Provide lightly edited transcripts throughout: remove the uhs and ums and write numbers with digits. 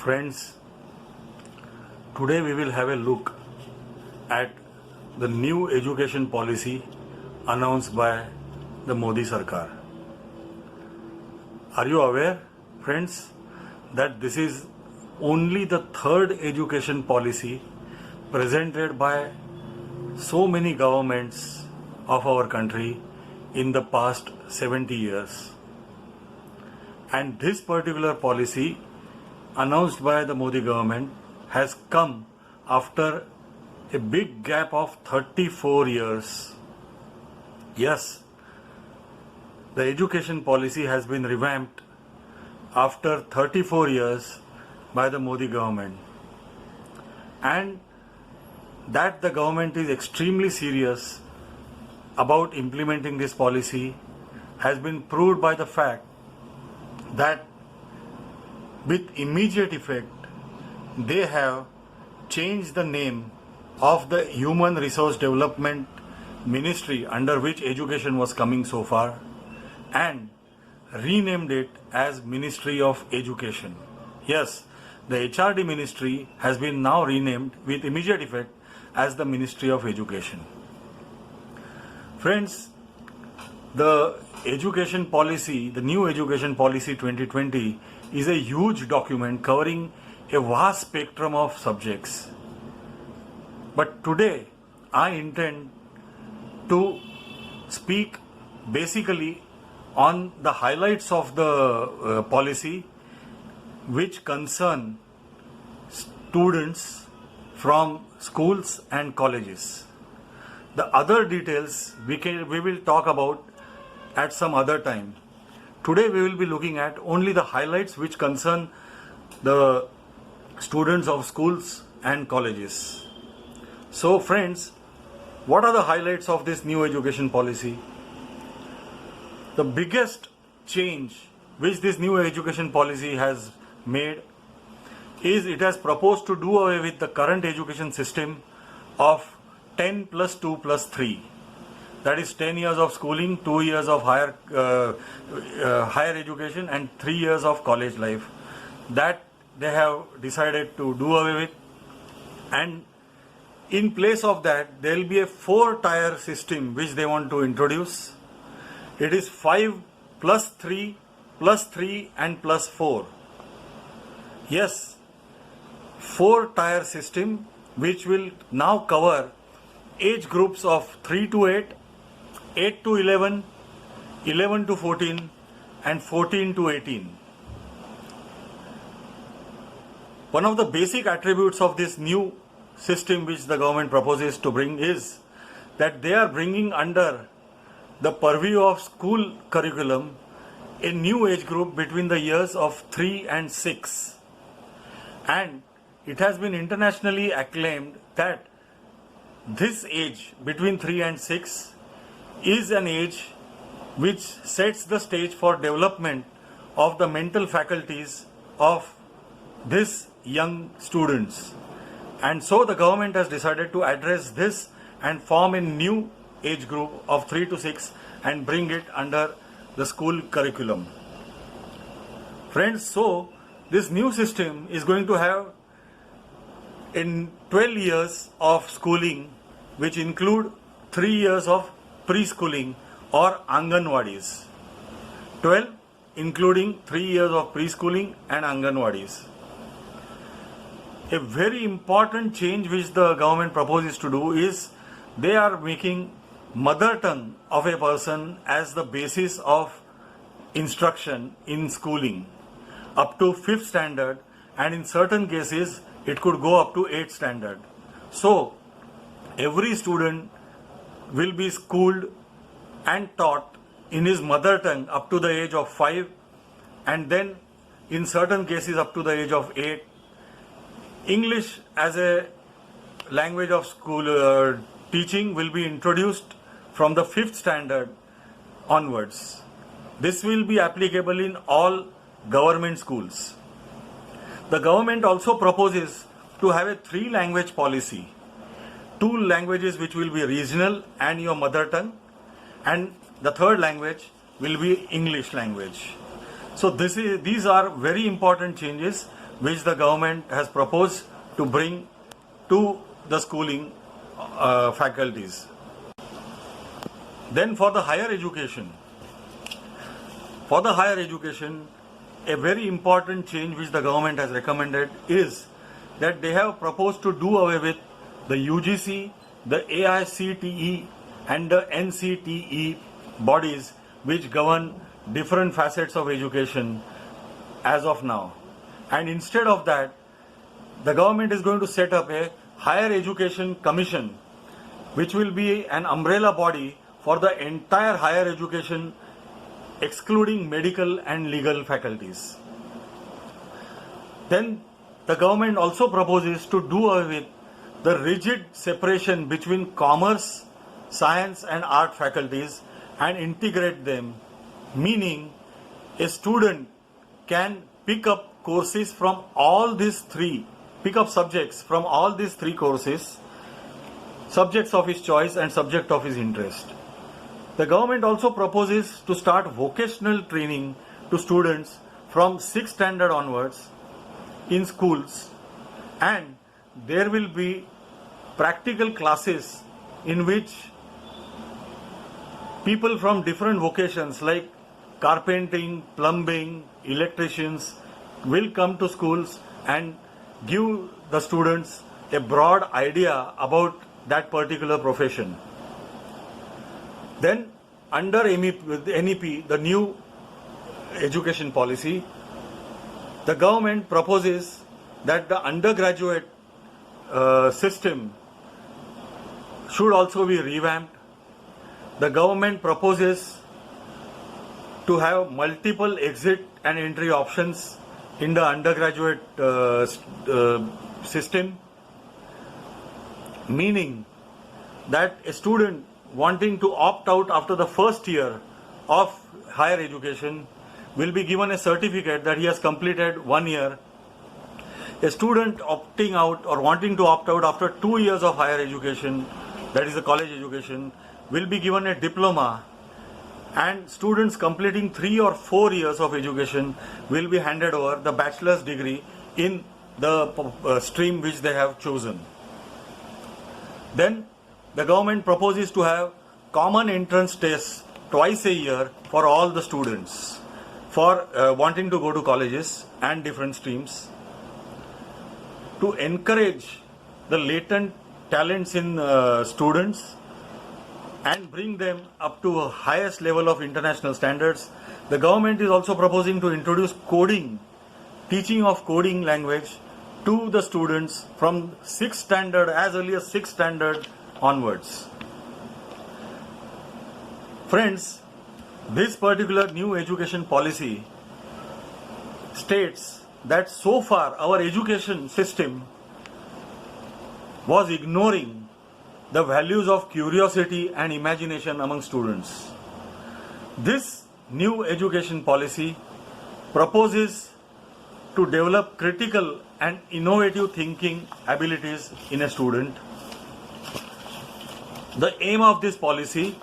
Friends, today we will have a look at the new education policy announced by the Modi Sarkar. Are you aware, friends, that this is only the third education policy presented by so many governments of our country in the past 70 years? And this particular policy announced by the Modi government has come after a big gap of 34 years. Yes, the education policy has been revamped after 34 years by the Modi government, and that the government is extremely serious about implementing this policy has been proved by the fact that with immediate effect they have changed the name of the Human Resource Development Ministry under which education was coming so far and renamed it as Ministry of Education. Yes, the HRD ministry has been now renamed with immediate effect as the Ministry of Education. Friends, the education policy, the new education policy 2020 is a huge document covering a vast spectrum of subjects. But today I intend to speak basically on the highlights of the policy which concern students from schools and colleges. The other details we will talk about at some other time. Today we will be looking at only the highlights which concern the students of schools and colleges. So friends, what are the highlights of this new education policy? The biggest change which this new education policy has made is it has proposed to do away with the current education system of 10 plus 2 plus 3. That is 10 years of schooling, 2 years of higher education and 3 years of college life. That they have decided to do away with, and in place of that there will be a 4-tier system which they want to introduce. It is 5 plus 3 and plus 4. Yes, 4-tier system which will now cover age groups of 3 to 8, 8 to 11, 11 to 14 and 14 to 18. One of the basic attributes of this new system which the government proposes to bring is that they are bringing under the purview of school curriculum a new age group between the years of 3 and 6. And it has been internationally acclaimed that this age between 3 and 6 is an age which sets the stage for development of the mental faculties of these young students. And so the government has decided to address this and form a new age group of 3 to 6 and bring it under the school curriculum. Friends, so this new system is going to have in 12 years of schooling, which include 3 years of preschooling or Anganwadis. 12 including 3 years of preschooling and Anganwadis. A very important change which the government proposes to do is they are making mother tongue of a person as the basis of instruction in schooling up to 5th standard, and in certain cases it could go up to 8th standard. So every student will be schooled and taught in his mother tongue up to the age of 5, and then in certain cases up to the age of 8. English as a language of school teaching will be introduced from the 5th standard onwards. This will be applicable in all government schools. The government also proposes to have a 3-language policy. 2 languages which will be regional and your mother tongue, and the 3rd language will be English language. So these are very important changes which the government has proposed to bring to the schooling faculties. Then for the higher education, a very important change which the government has recommended is that they have proposed to do away with the UGC, the AICTE and the NCTE bodies which govern different facets of education as of now. And instead of that, the government is going to set up a higher education commission which will be an umbrella body for the entire higher education excluding medical and legal faculties. Then the government also proposes to do away with the rigid separation between commerce, science and art faculties and integrate them, meaning a student can pick up courses from all these three, pick up subjects from all these three courses, subjects of his choice and subject of his interest. The government also proposes to start vocational training to students from 6th standard onwards in schools, and there will be practical classes in which people from different vocations like carpenting, plumbing, electricians will come to schools and give the students a broad idea about that particular profession. Then under NEP, the new education policy, the government proposes that the undergraduate system should also be revamped. The government proposes to have multiple exit and entry options in the undergraduate system, meaning that a student wanting to opt out after the first year of higher education will be given a certificate that he has completed 1 year. A student opting out or wanting to opt out after 2 years of higher education, that is the college education, will be given a diploma, and students completing 3 or 4 years of education will be handed over the bachelor's degree in the stream which they have chosen. Then the government proposes to have common entrance tests twice a year for all the students for wanting to go to colleges and different streams. To encourage the latent talents in students and bring them up to a highest level of international standards, the government is also proposing to introduce coding, teaching of coding language to the students from 6th standard, as early as 6th standard onwards. Friends, this particular new education policy states that so far our education system was ignoring the values of curiosity and imagination among students. This new education policy proposes to develop critical and innovative thinking abilities in a student. The aim of this policy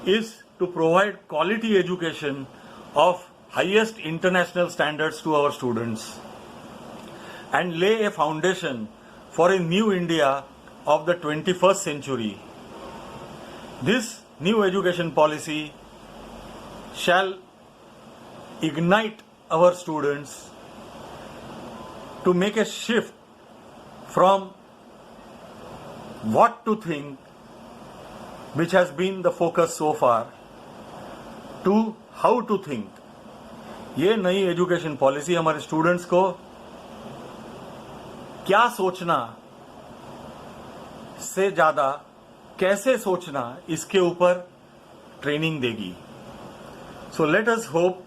is to provide quality education of highest international standards to our students and lay a foundation for a new India of the 21st century. This new education policy shall ignite our students to make a shift from what to think, which has been the focus so far, to how to think. ये नई education policy हमारे students को क्या सोचना से ज्यादा कैसे सोचना इसके ऊपर ट्रेनिंग देगी. So let us hope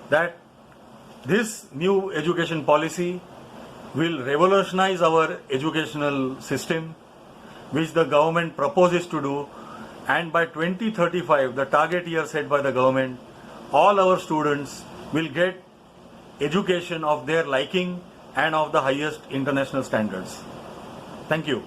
that this new education policy will revolutionize our educational system, which the government proposes to do, and by 2035, the target year set by the government, all our students will get education of their liking and of the highest international standards. Thank you.